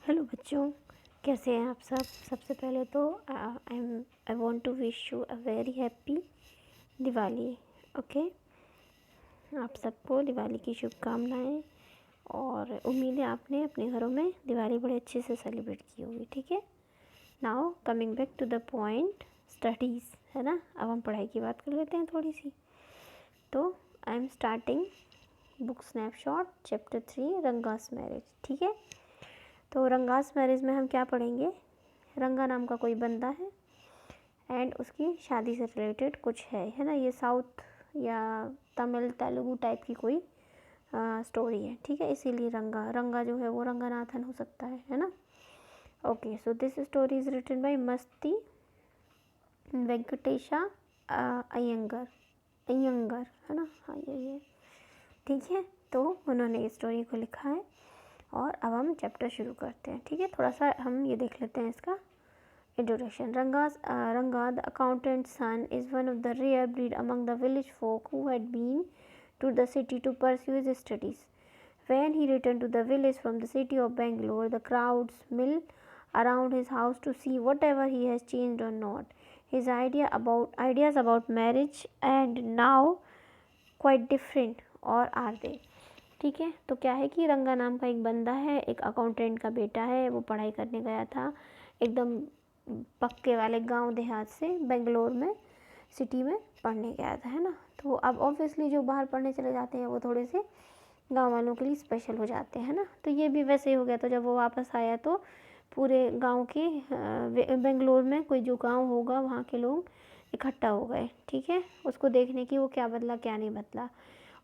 Hello बच्चों, कैसे हैं आप सब। सबसे पहले तो I want to wish you a very happy Diwali. Okay, आप सबको दिवाली की शुभकामनाएं और उम्मीद है आपने अपने घरों में दिवाली बड़े अच्छे से सेलिब्रेट की होगी। ठीक है, now coming back to the point, studies है ना। अब हम पढ़ाई की बात कर लेते हैं थोड़ी सी। तो I am starting book snapshot chapter 3 Ranga's marriage. ठीक है, तो रंगास मैरिज में हम क्या पढ़ेंगे। रंगा नाम का कोई बंदा है एंड उसकी शादी से रिलेटेड कुछ है ना। ये साउथ या तमिल तेलुगु टाइप की कोई स्टोरी है। ठीक है, इसीलिए रंगा रंगा जो है वो रंगनाथन हो सकता है ना। Okay, so this story is written by Masti Venkatesha Iyengar Iyengar है ना। हाँ ये ठीक है, तो उन्होंने इस स्टोरी को लिखा है और अब हम चैप्टर शुरू करते हैं। ठीक है, थोड़ा सा हम ये देख लेते हैं इसका introduction. Ranga the accountant son is one of the rare breed among the village folk who had been to the city to pursue his studies. When he returned to the village from the city of Bangalore, the crowds mill around his house to see whatever he has changed or not. His ideas about marriage and now quite different, or are they? ठीक है, तो क्या है कि रंगा नाम का एक बंदा है, एक अकाउंटेंट का बेटा है। वो पढ़ाई करने गया था एकदम पक्के वाले गांव देहात से बेंगलोर में सिटी में पढ़ने गया था है ना। तो अब ऑब्वियसली जो बाहर पढ़ने चले जाते हैं वो थोड़े से गांव वालों के लिए स्पेशल हो जाते हैं ना। तो ये भी वैसे ही हो गया। तो जब वो वापस आया तो पूरे गांव के बेंगलोर में कोई जो गांव होगा वहाँ के लोग इकट्ठा हो गए। ठीक है, उसको देखने की वो क्या बदला क्या नहीं बदला।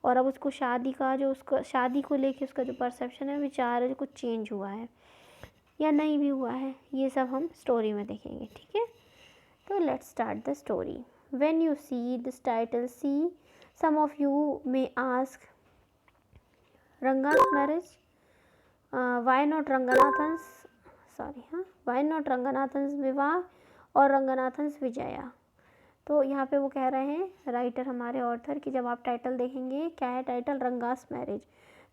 और अब उसको शादी का जो उसका शादी को लेके उसका जो परसेप्शन है, विचार है, कुछ चेंज हुआ है या नहीं भी हुआ है, ये सब हम स्टोरी में देखेंगे। ठीक है, तो let's start the story. When you see this title see some of you may ask Ranga's marriage, why not Ranganathan's why not Ranganathan's विवाह और रंगनाथन्स विजया। तो यहाँ पे वो कह रहे हैं राइटर हमारे ऑथर कि जब आप टाइटल देखेंगे, क्या है टाइटल, रंगास मैरिज,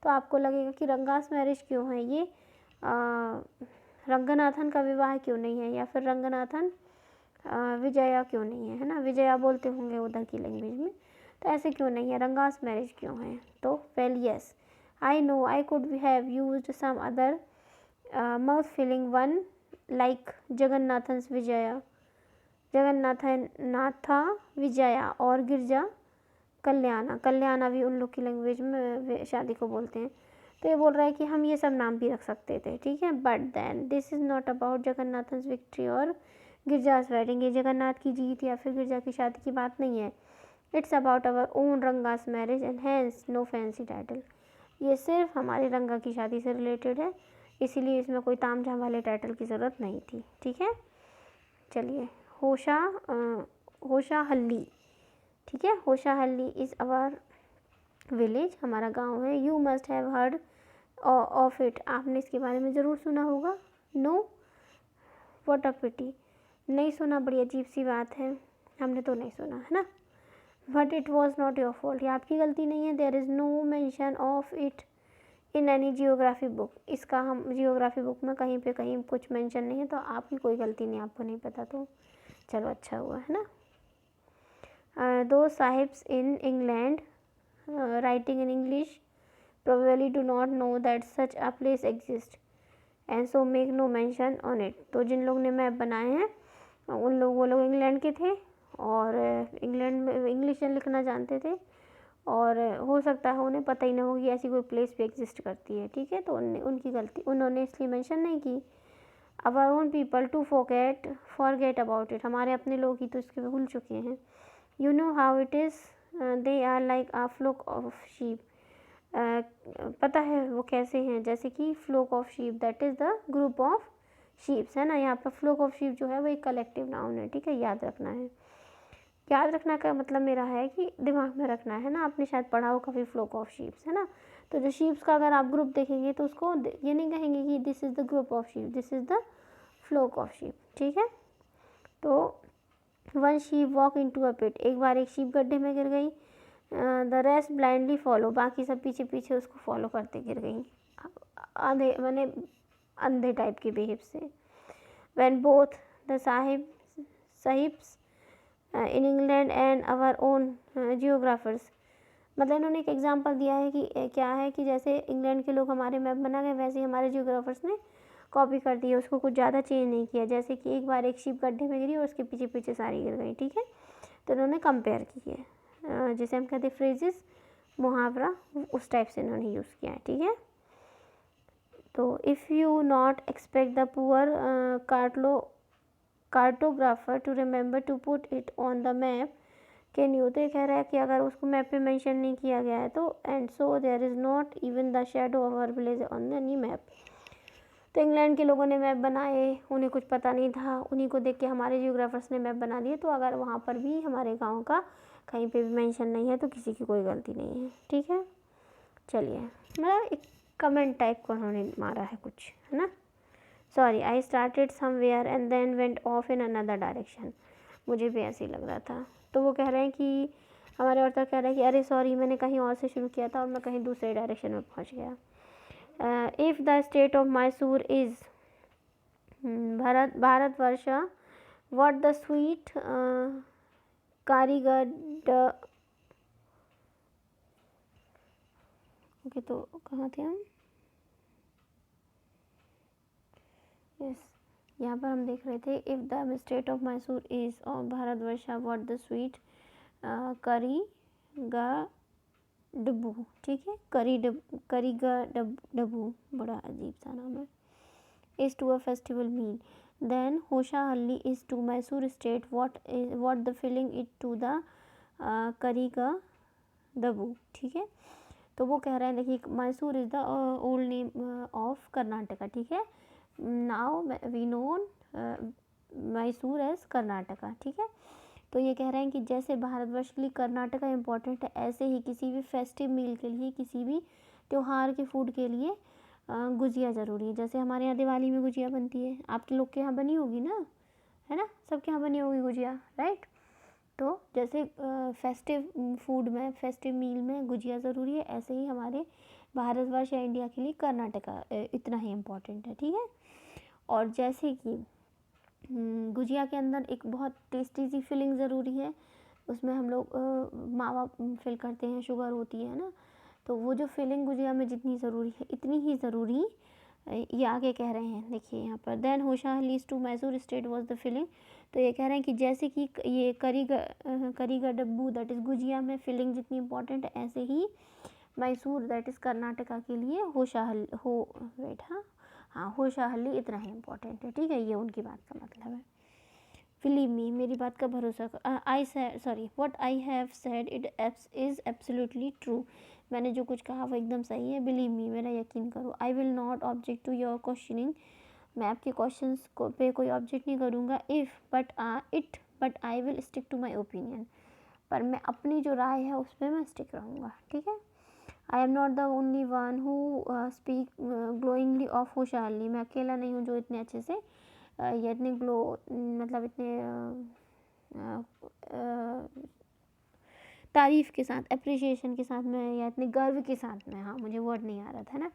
तो आपको लगेगा कि रंगास मैरिज क्यों है ये, रंगनाथन का विवाह क्यों नहीं है, या फिर रंगनाथन विजया क्यों नहीं है ना। विजया बोलते होंगे उधर की लैंग्वेज में, तो ऐसे क्यों नहीं है, रंगास मैरिज क्यों है। तो well yes, I know I could have used some other mouth filling one like Jagannathan's Vijaya, Jagannatha Vijaya और गिरजा कल्याणा। कल्याणा भी उन लोग की लैंग्वेज में शादी को बोलते हैं। तो ये बोल रहा है कि हम ये सब नाम भी रख सकते थे। ठीक है, but then this is not about Jagannathan's victory और गिरजास वेडिंग। ये जगन्नाथ की जीत या फिर गिरजा की शादी की बात नहीं है। It's about our own Ranga's marriage and hence no fancy title. ये सिर्फ हमारी रंगा की शादी से रिलेटेड है, इसीलिए इसमें कोई ताम झाम वाले टाइटल की ज़रूरत नहीं थी। ठीक है, चलिए होशाहल्ली। ठीक है, होशाहल्ली इज़ अवर विलेज, हमारा गांव है। You must have heard of it, आपने इसके बारे में ज़रूर सुना होगा। नो, व्हाट अ पिटी, नहीं सुना, बड़ी अजीब सी बात है, हमने तो नहीं सुना है ना। But it was not your fault, ये आपकी गलती नहीं है। There is no mention of it in any geography book, इसका हम जियोग्राफी बुक में कहीं पे कहीं कुछ मेंशन नहीं है, तो आपकी कोई गलती नहीं, आपको नहीं पता तो चलो अच्छा हुआ है ना। दो sahibs in England writing in English probably do not know that such a place exists and so make no mention on it। तो जिन लोग ने मैप बनाए हैं उन लोग, वो लोग इंग्लैंड के थे और इंग्लैंड में इंग्लिश लिखना जानते थे, और हो सकता है उन्हें पता ही ना होगी ऐसी कोई प्लेस भी एग्जिस्ट करती है। ठीक है, तो उनकी गलती, उन्होंने इसलिए मेंशन नहीं की। Our own people to forget about it, हमारे अपने लोग ही तो इसके भूल चुके हैं। You know how it is, they are like a flock of sheep, पता है वो कैसे हैं, जैसे कि flock of sheep, that is the group of sheeps है ना। यहाँ पर फ्लोक ऑफ शीप जो है वो एक कलेक्टिव नाउन है। ठीक है, याद रखना है। याद रखना का मतलब मेरा है कि दिमाग में रखना है ना। आपने शायद पढ़ा हो काफ़ी फ्लोक ऑफ शीप्स है ना। तो जो शीप्स का अगर आप ग्रुप देखेंगे तो उसको ये नहीं कहेंगे कि this is the group of sheep, this is the flock of sheep. ठीक है, तो one sheep walk into a pit, एक बार एक शीप गड्ढे में गिर गई। द रेस्ट ब्लाइंडली फॉलो, बाकी सब पीछे पीछे उसको फॉलो करते गिर गई। आधे मैंने अंधे टाइप के बिहेव से। when both the sahibs in England and our own geographers, मतलब इन्होंने एक एग्जांपल दिया है कि क्या है कि जैसे इंग्लैंड के लोग हमारे मैप बना गए वैसे ही हमारे जियोग्राफर्स ने कॉपी कर दी है, उसको कुछ ज़्यादा चेंज नहीं किया। जैसे कि एक बार एक शिप गड्ढे में गिरी और उसके पीछे पीछे सारी गिर गई, ठीक है। तो इन्होंने कंपेयर की है, जैसे हम कहते हैं फ्रेजेस, मुहावरा, उस टाइप से इन्होंने यूज़ किया है, ठीक है। तो if you not expect the poor cartographer to remember to put it on the map can you, तो ये कह रहा है कि अगर उसको मैप पे मेंशन नहीं किया गया है तो and so there is not even the shadow of our village on any map. तो इंग्लैंड के लोगों ने मैप बनाए, उन्हें कुछ पता नहीं था, उन्हीं को देख के हमारे जियोग्राफर्स ने मैप बना दिए। तो अगर वहाँ पर भी हमारे गाँव का कहीं पे भी मेंशन नहीं है तो किसी की कोई गलती नहीं है, ठीक है। चलिए, मतलब एक कमेंट टाइप का उन्होंने मारा है कुछ, है ना। Sorry, I started somewhere and then went off in another direction, मुझे भी ऐसे ही लग रहा था। तो वो कह रहे हैं कि हमारे ऑथर कह रहे हैं कि अरे सॉरी, मैंने कहीं और से शुरू किया था और मैं कहीं दूसरे डायरेक्शन में पहुंच गया। If the state of Mysore is Bharatvarsh, what the sweet कारीगर ओके, तो कहाँ थे हम? यस, यहाँ पर हम देख रहे थे if the state of Mysore is of Bharatvarsh, what the sweet करी गा डब्बू, ठीक है। करी गा डब्बू, बड़ा अजीब सा नाम है। Is to a festival meal, then Hoshahalli is to Mysore state, what the filling it to the करी गा डब्बू, ठीक है। तो वो कह रहे हैं, देखिए, Mysore is the old name of Karnataka, ठीक है। Now we known Mysore as Karnataka, ठीक है। तो ये कह रहे हैं कि जैसे भारतवर्ष के लिए कर्नाटका इम्पॉर्टेंट है, ऐसे ही किसी भी फेस्टिव मील के लिए, किसी भी त्यौहार के फूड के लिए गुजिया ज़रूरी है। जैसे हमारे यहाँ दिवाली में गुजिया बनती है, आपके लोग के यहाँ बनी होगी ना, है ना, सबके यहाँ बनी होगी गुजिया, राइट। तो जैसे फेस्टिव फूड में, फेस्टिव मील में गुजिया ज़रूरी है, ऐसे ही हमारे भारतवर्ष या इंडिया के लिए कर्नाटका इतना ही इम्पॉर्टेंट है, ठीक है। और जैसे कि गुजिया के अंदर एक बहुत टेस्टी सी फिलिंग ज़रूरी है, उसमें हम लोग मावा फिल करते हैं, शुगर होती है ना, तो वो जो फिलिंग गुजिया में जितनी ज़रूरी है इतनी ही ज़रूरी ये आगे कह रहे हैं। देखिए यहाँ पर, then Hoshahalli to Mysore state was the filling, तो ये कह रहे हैं कि जैसे कि ये karigadubu that is gujiya में फिलिंग जितनी इम्पोर्टेंट है, ऐसे ही मैसूर दैट इज़ कर्नाटका के लिए होशाहली इतना ही इम्पोर्टेंट है, ठीक है। ये उनकी बात का मतलब है। बिलीव मी, मेरी बात का भरोसा कर, what I have said it is absolutely true, मैंने जो कुछ कहा वो एकदम सही है। बिलीव मी, मेरा यकीन करो। I will not object to your questioning, मैं आपके क्वेश्चंस को पे कोई ऑब्जेक्ट नहीं करूँगा। But I will stick to my opinion, पर मैं अपनी जो राय है उस पर मैं स्टिक रहूँगा, ठीक है। I am not the only one who speak glowingly of Hoshahalli, मैं अकेला नहीं हूँ जो इतने अच्छे से या इतने मतलब इतने तारीफ़ के साथ, अप्रिशिएशन के साथ में, या इतने गर्व के साथ में, हाँ मुझे वर्ड नहीं आ रहा था ना,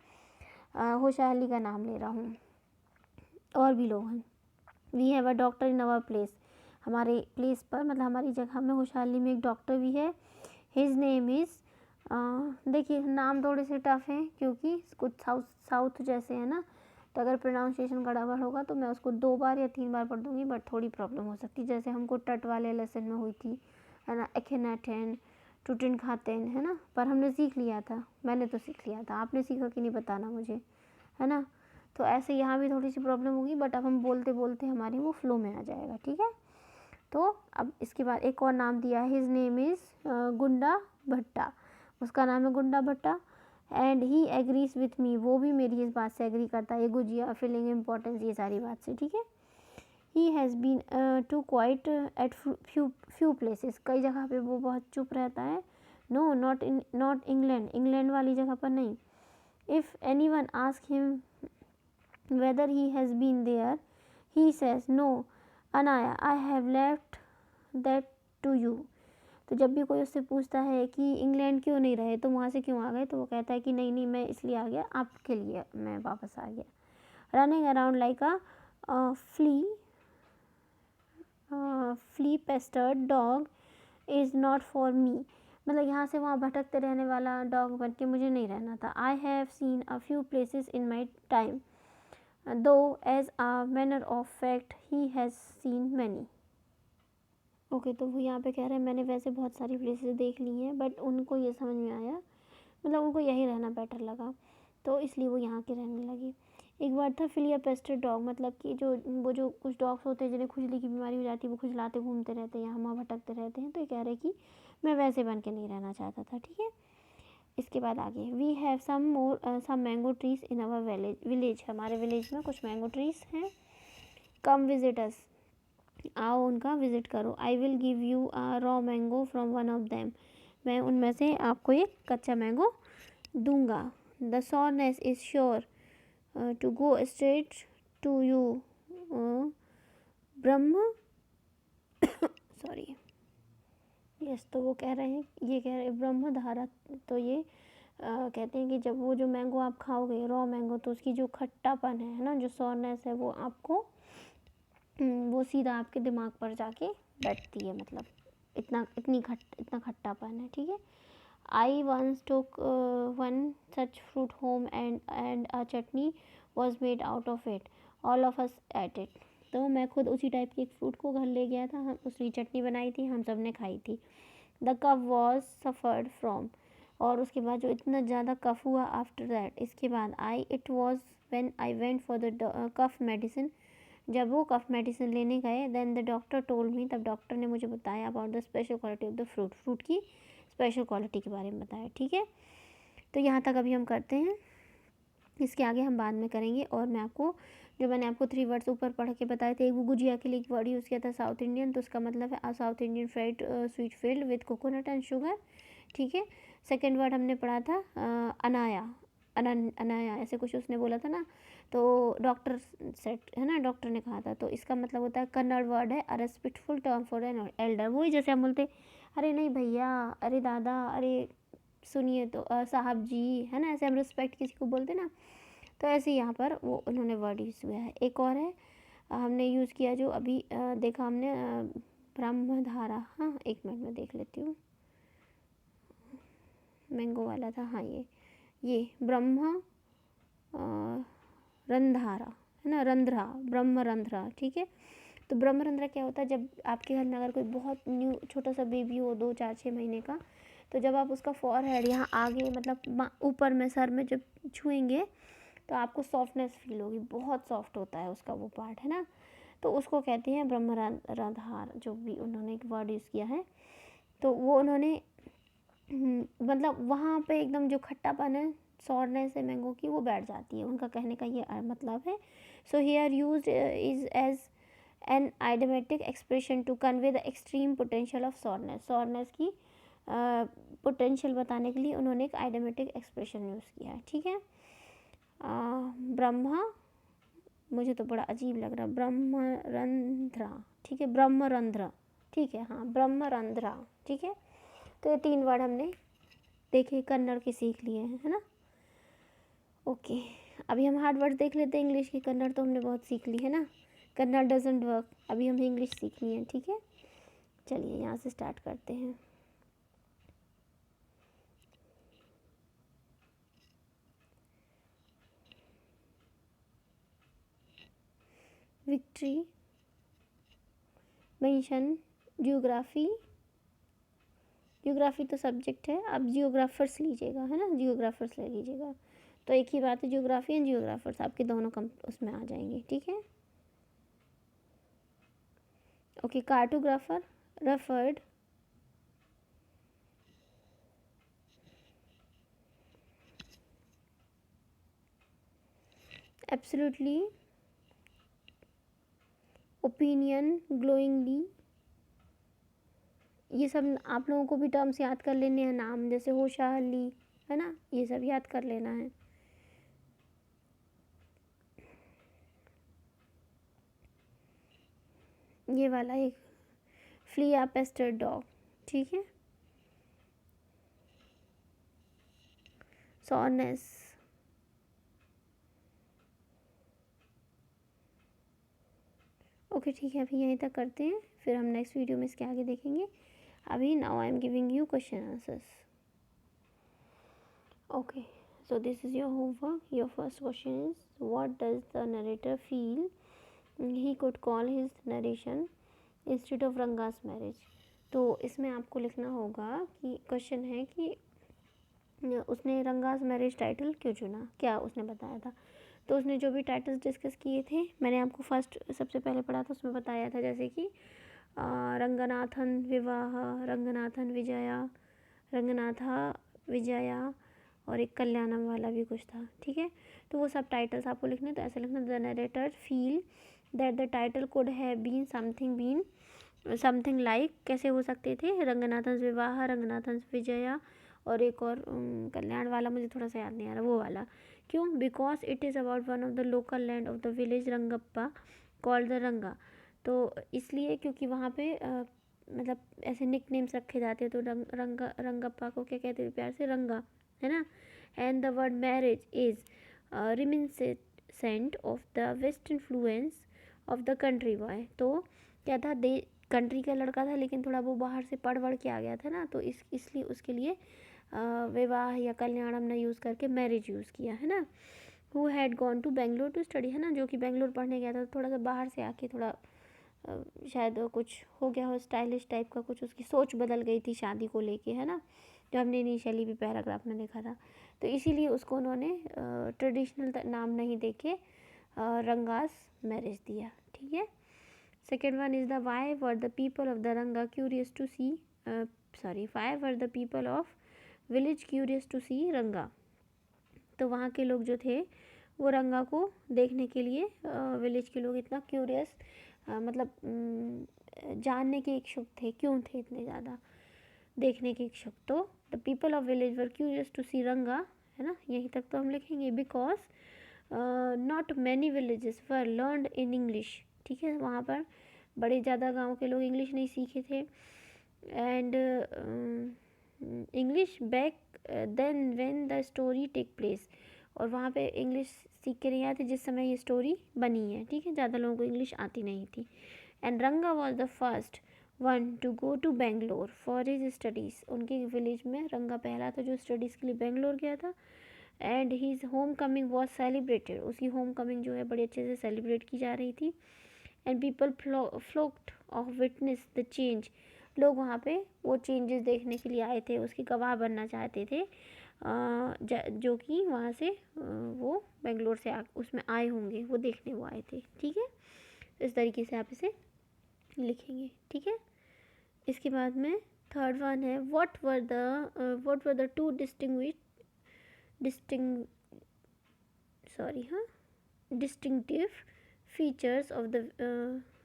होशाहली का नाम ले रहा हूँ। और भी लोग हैं। We have a doctor in our place, हमारे प्लेस पर, मतलब हमारी जगह में, होशाहली में एक डॉक्टर भी है। हिज नेम इज़, देखिए नाम थोड़े से टफ हैं क्योंकि कुछ साउथ जैसे है ना, तो अगर प्रोनाउंसिएशन गड़बड़ होगा तो मैं उसको 2 बार या 3 बार पढ़ दूँगी, बट थोड़ी प्रॉब्लम हो सकती है। जैसे हमको टट वाले लेसन में हुई थी, है ना, एखेनाटेन टूटिन खातेन, है ना, पर हमने सीख लिया था, मैंने तो सीख लिया था, आपने सीखा कि नहीं बताना मुझे, है ना। तो ऐसे यहाँ भी थोड़ी सी प्रॉब्लम होगी, बट अब हम बोलते बोलते हमारी वो फ्लो में आ जाएगा, ठीक है। तो अब इसके बाद एक और नाम दिया है, हिज नेम इज़ गुंडा भट्टा, उसका नाम है गुंडा भट्टा। And he agrees with me, वो भी मेरी इस बात से एग्री करता है, ये गुजिया फीलिंग इम्पोर्टेंस ये सारी बात से, ठीक है। He has been to quite at few places, कई जगह पे वो बहुत चुप रहता है। नो, नॉट इंग्लैंड वाली जगह पर नहीं। If any one ask him whether he has been there, he says no Anaya, I have left that to you, तो जब भी कोई उससे पूछता है कि इंग्लैंड क्यों नहीं रहे, तो वहाँ से क्यों आ गए, तो वो कहता है कि नहीं मैं इसलिए आ गया, आपके लिए मैं वापस आ गया। Running around like a flea pestered dog is not for me. मतलब यहाँ से वहाँ भटकते रहने वाला डॉग बन के मुझे नहीं रहना था। I have seen a few places in my time though as a matter of fact he has seen many. Okay, तो वो यहाँ पे कह रहे हैं मैंने वैसे बहुत सारी प्लेसेस देख ली हैं, बट उनको ये समझ में आया, मतलब उनको यही रहना बेटर लगा, तो इसलिए वो यहाँ के रहने लगी। एक बार था फिलिया पेस्टेड डॉग, मतलब कि जो कुछ डॉग्स होते हैं जिन्हें खुजली की बीमारी हो जाती है, वो खुजलाते घूमते रहते हैं, यहाँ वहाँ भटकते रहते हैं, तो ये कह रहे कि मैं वैसे बन के नहीं रहना चाहता था। ठीक है, इसके बाद आगे, we have some mango trees in our village. हमारे विलेज में कुछ मैंगो ट्रीज हैं। कम विजिट अस, आओ उनका विजिट करो। I will give you a raw mango from one of them. मैं उनमें से आपको एक कच्चा मैंगो दूंगा। The sourness is sure to go straight to you ब्रह्म सॉरी यस, तो वो कह रहे हैं, ये कह रहे हैं ब्रह्म धारा। तो ये कहते हैं कि जब वो जो मैंगो आप खाओगे रॉ मैंगो, तो उसकी जो खट्टापन है ना, जो सोरनेस है, वो आपको वो सीधा आपके दिमाग पर जाके बैठती है, मतलब इतना खट्टापन है। ठीक है, I once took one such fruit home and a chutney was made out of it, all of us ate it. तो मैं खुद उसी टाइप के एक फ्रूट को घर ले गया था, हम उसकी चटनी बनाई थी, हम सब ने खाई थी। The cough was suffered from, और उसके बाद जो इतना ज़्यादा कफ हुआ आफ्टर दैट, इसके बाद it was when I went for the cough medicine. जब वो कफ मेडिसिन लेने गए, then the doctor told me, तब डॉक्टर ने मुझे बताया about the special quality of the fruit की स्पेशल क्वालिटी के बारे में बताया। ठीक है, तो यहाँ तक अभी हम करते हैं, इसके आगे हम बाद में करेंगे। और मैं आपको जो मैंने आपको 3 वर्ड्स ऊपर पढ़ के बताए थे, एक वो गुजिया के लिए एक वर्ड यूज़ किया था साउथ इंडियन, तो उसका मतलब है a South Indian fried sweet filled with coconut and sugar. ठीक है, सेकेंड वर्ड हमने पढ़ा था अनाया, अनाया ऐसे कुछ उसने बोला था ना, तो डॉक्टर सेट है ना, डॉक्टर ने कहा था, तो इसका मतलब होता है, कन्नड़ वर्ड है a respectful term for an elder. वही जैसे हम बोलते अरे नहीं भैया, अरे दादा, अरे सुनिए तो साहब जी, है ना, ऐसे हम रिस्पेक्ट किसी को बोलते ना, तो ऐसे यहाँ पर वो उन्होंने वर्ड यूज़ हुआ है। एक और है हमने यूज़ किया जो अभी देखा हमने, ब्रह्मधारा। हाँ, एक मिनट में देख लेती हूँ, मैंगो वाला था। हाँ, ये ब्रह्म रंधारा है ना, रंध्रा, ब्रह्म रंध्रा। ठीक है, तो ब्रह्म रंध्रा क्या होता है, जब आपके घर में अगर कोई बहुत न्यू छोटा सा बेबी हो 2, 4, 6 महीने का, तो जब आप उसका फॉरहेड यहाँ आगे मतलब ऊपर में सर में जब छुएंगे, तो आपको सॉफ्टनेस फील होगी, बहुत सॉफ्ट होता है उसका वो पार्ट, है ना, तो उसको कहते हैं ब्रह्म रंधार, जो भी उन्होंने एक वर्ड यूज़ किया है। तो वो उन्होंने मतलब वहाँ पे एकदम जो खट्टापन है, सॉरनेस है मैंगो की, वो बैठ जाती है, उनका कहने का ये मतलब है। So here used is as an idiomatic expression to convey the extreme potential of soreness की पोटेंशियल बताने के लिए उन्होंने एक आइडेमेटिक एक्सप्रेशन यूज़ किया है। ठीक है, ब्रह्मा, मुझे तो बड़ा अजीब लग रहा, ब्रह्मरंध्रा। ठीक है, ब्रह्मरंध्रा। ठीक है, हाँ, ब्रह्मरंध्रा। ठीक है, तो ये 3 वर्ड हमने देखे कन्नड़ के सीख लिए हैं, है ना। ओके, अभी हम हार्ड वर्ड देख लेते हैं इंग्लिश की। कन्नड़ तो हमने बहुत सीख ली है ना, कन्नड़ डजंट वर्क, अभी हमें इंग्लिश सीखनी है। ठीक है, चलिए यहाँ से स्टार्ट करते हैं। Victory, mention, geography. जियोग्राफी तो सब्जेक्ट है, अब जियोग्राफर्स लीजिएगा, है ना, जियोग्राफर्स ले लीजिएगा, तो एक ही बात है, जियोग्राफी एंड जियोग्राफर्स आपके दोनों कम उसमें आ जाएंगे। ठीक है, okay, cartographer, referred, absolutely, opinion, glowingly. ये सब आप लोगों को भी टर्म्स याद कर लेने हैं, नाम जैसे होशाली, है ना, ये सब याद कर लेना है। ये वाला एक फ्लिया पेस्टेड डॉग। ठीक है, सॉरनेस, ओके ठीक है, अभी यहीं तक करते हैं, फिर हम नेक्स्ट वीडियो में इसके आगे देखेंगे. अभी now I am giving you question answers. Okay, so this is your homework. Your first question is, what does the narrator feel he could call his narration instead of Ranga's marriage? तो इसमें आपको लिखना होगा कि question है कि उसने Ranga's marriage title क्यों चुना, क्या उसने बताया था. तो उसने जो भी टाइटल्स डिस्कस किए थे, मैंने आपको फर्स्ट सबसे पहले पढ़ा था, उसमें बताया था जैसे कि रंगनाथन विवाह, रंगनाथन विजया, रंगनाथा विजया, और एक कल्याणम वाला भी कुछ था. ठीक है, तो वो सब टाइटल्स आपको लिखने. तो ऐसे लिखना, the narrator feel that the title could have been something like, कैसे हो सकते थे, रंगनाथन विवाह, रंगनाथन विजया, और एक और कल्याण वाला मुझे थोड़ा सा याद नहीं आ रहा, वो वाला. क्यों? Because it is about one of the local land of the village Rangappa called the रंगा. तो इसलिए क्योंकि वहाँ पे मतलब ऐसे निक नेम्स रखे जाते हैं. तो रंगप्पा को क्या कहते थे प्यार से, रंगा, है ना. And the word marriage is reminiscent of the west influence of the country boy. तो क्या था, कंट्री का लड़का था लेकिन थोड़ा वो बाहर से पढ़ वढ़ के आ गया था ना, तो इसलिए उसके लिए विवाह या कल्याण हमने यूज़ करके मैरिज यूज़ किया, है ना. Who had gone to Bangalore to study, है ना, जो कि बेंगलोर पढ़ने गया था. थोड़ा सा बाहर से आके थोड़ा शायद कुछ हो गया हो, स्टाइलिश टाइप का कुछ, उसकी सोच बदल गई थी शादी को लेके, है ना, जो हमने इनिशियली भी पैराग्राफ में देखा था. तो इसीलिए उसको उन्होंने ट्रेडिशनल नाम नहीं देके रंगास मैरिज दिया. ठीक है. Second one is the why were the people of the Ranga curious to see, why were the people of village curious to see Ranga. तो वहाँ के लोग जो थे वो रंगा को देखने के लिए, विलेज के लोग इतना क्यूरियस, मतलब जानने के इच्छुक थे. क्यों थे इतने ज़्यादा देखने के इच्छुक? तो the people of village were curious to see Ranga, है ना, यहीं तक तो हम लिखेंगे. Because not many villages were learned in English. ठीक है, वहाँ पर बड़े ज़्यादा गांव के लोग इंग्लिश नहीं सीखे थे. And English back then when the story take place, और वहाँ पे इंग्लिश सीख के नहीं आए थे जिस समय ये स्टोरी बनी है. ठीक है, ज़्यादा लोगों को इंग्लिश आती नहीं थी. And Ranga was the first one to go to Bangalore for his studies. उनके विलेज में रंगा पहला था जो स्टडीज़ के लिए बेंगलोर गया था. And his home coming was celebrated. उसकी होम कमिंग जो है बड़े अच्छे से सेलिब्रेट की जा रही थी. And people flocked of witness the change. लोग वहाँ पे वो चेंजेस देखने के लिए आए थे, उसके गवाह बनना चाहते थे, जो कि वहाँ से वो बेंगलोर से उसमें आए होंगे, वो देखने वो आए थे. ठीक है, इस तरीके से आप इसे लिखेंगे. ठीक है. इसके बाद में थर्ड वन है, what were the two distinctive features of the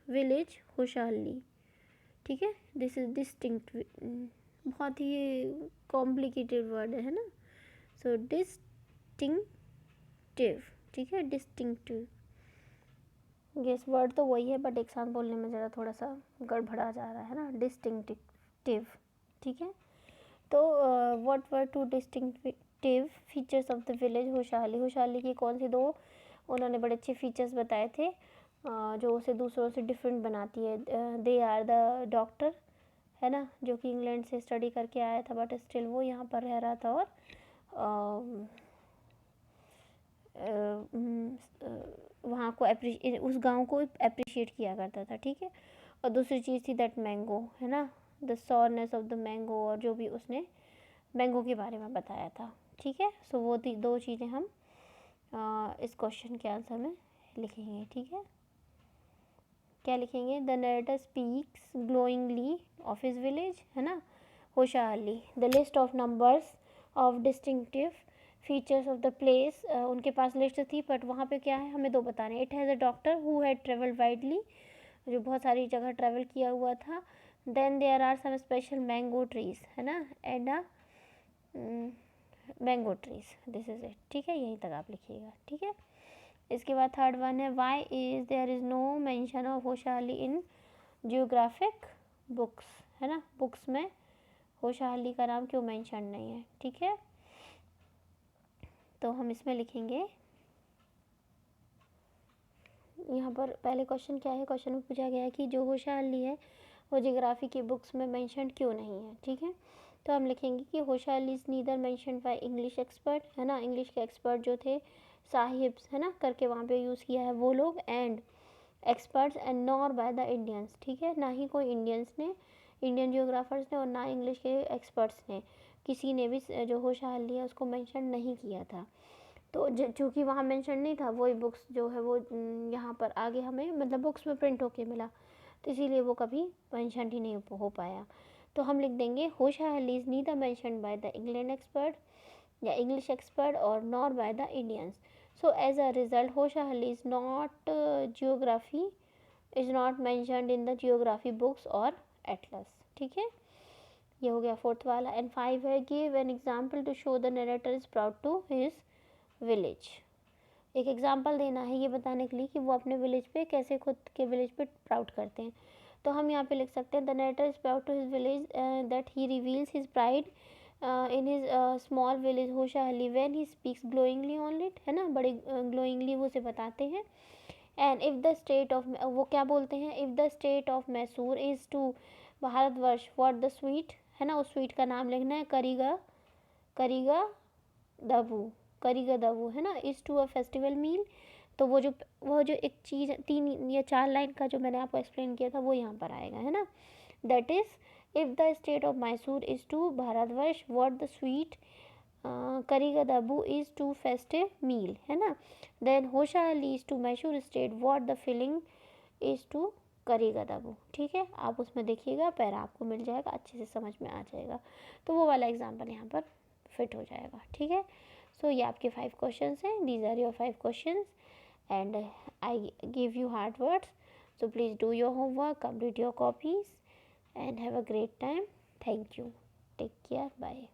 village Hoshahalli. ठीक है, दिस इज डिस्टिंक्ट, बहुत ही कॉम्प्लिकेटेड वर्ड है ना. सो डिस्टिंक्टिव. ठीक है, डिस्टिंक्टिव. यस, वर्ड तो वही है बट एक साथ बोलने में ज़रा थोड़ा सा गड़बड़ा जा रहा है ना. डिस्टिंक्टिव. ठीक है. तो what were two distinctive features of the village Hoshahalli. Hoshahalli की कौन से दो उन्होंने बड़े अच्छे फीचर्स बताए थे जो उसे दूसरों से डिफरेंट बनाती है. दे आर द डॉक्टर, है ना, जो कि इंग्लैंड से स्टडी करके आया था बट स्टिल वो यहाँ पर रह रहा था, और वहाँ को उस गांव को अप्रिशिएट किया करता था. ठीक है. और दूसरी चीज़ थी दैट मैंगो, है ना, द सॉरनेस ऑफ द मैंगो, और जो भी उसने मैंगो के बारे में बताया था. ठीक है. सो वो दो चीज़ें हम इस क्वेश्चन के आंसर में लिखेंगे. ठीक है. क्या लिखेंगे? The narrator speaks glowingly of his village, है ना, Hosahalli. The list of numbers of distinctive features of the place. उनके पास लिस्ट थी बट वहाँ पे क्या है हमें दो बताने. It has a doctor who had travelled widely, जो बहुत सारी जगह ट्रैवल किया हुआ था. Then there are some special mango trees, है ना, and mango trees. This is it. ठीक है, यहीं तक आप लिखिएगा. ठीक है. इसके बाद थर्ड वन है, why is there is no mention of Hosahalli in geographic books, है ना, बुक्स में होशाली का नाम क्यों मेंशन नहीं है. ठीक है. तो हम इसमें लिखेंगे यहाँ पर पहले क्वेश्चन क्या है, क्वेश्चन में पूछा गया है कि जो होशियार अली है वो जियोग्राफी की बुक्स में मेंशन क्यों नहीं है। ठीक है, तो हम लिखेंगे कि होशियार Ali is neither mention by English expert, है ना, इंग्लिश के एक्सपर्ट जो थे साहिब्स, है ना, करके वहाँ पे यूज़ किया है वो लोग, and experts and nor by the Indians. ठीक है, ना ही कोई इंडियंस ने, इंडियन जियोग्राफर्स ने, और ना इंग्लिश के एक्सपर्ट्स ने, किसी ने भी जो होशियार अली है उसको मेंशन नहीं किया था। तो चूँकि वहाँ मेंशन नहीं था, वही बुक्स जो है वो यहाँ पर आगे हमें मतलब बुक्स में प्रिंट होके मिला, तो इसीलिए वो कभी मेंशन ही नहीं हो पाया। तो हम लिख देंगे Hosahalli is neither mention by the England expert या इंग्लिश एक्सपर्ट और nor by the Indians. So as a result Hosahalli is not geography is not mentioned in the geography books और एटलस। ठीक है, ये हो गया फोर्थ वाला। And 5 है, give an example to show the narrator is proud to his village. एक example देना है ये बताने के लिए कि वो अपने विलेज पे कैसे, खुद के विलेज पे प्राउड करते हैं। तो हम यहाँ पे लिख सकते हैं the narrator is proud to his village that he reveals his pride in his small village Hosahalli when he speaks glowingly on it, है ना, बड़े ग्लोइंगली वो उसे बताते हैं। And if the state of, वो क्या बोलते हैं, if the state of Mysore is to Bharatvarsha what the sweet, है ना, उस स्वीट का नाम लिखना है करीगा, करीगा दबू, करीगा दबू, है ना, इज़ टू अ फेस्टिवल मील। तो वो जो एक चीज़ 3 या 4 लाइन का जो मैंने आपको एक्सप्लेन किया था वो यहाँ पर आएगा, है ना। That is if the state of Mysore is to Bharatvarsha what the sweet karigadabu is to festive meal, है ना। Then Hosahalli is to Mysore state what the feeling is to karigadabu. ठीक है, आप उसमें देखिएगा, पैरा आपको मिल जाएगा, अच्छे से समझ में आ जाएगा, तो वो वाला एग्जाम्पल यहाँ पर फिट हो जाएगा। ठीक है, सो ये आपके 5 क्वेश्चंस हैं, these are your 5 questions and I give you hard words, so please do your homework, complete your copies and have a great time. Thank you, take care, bye.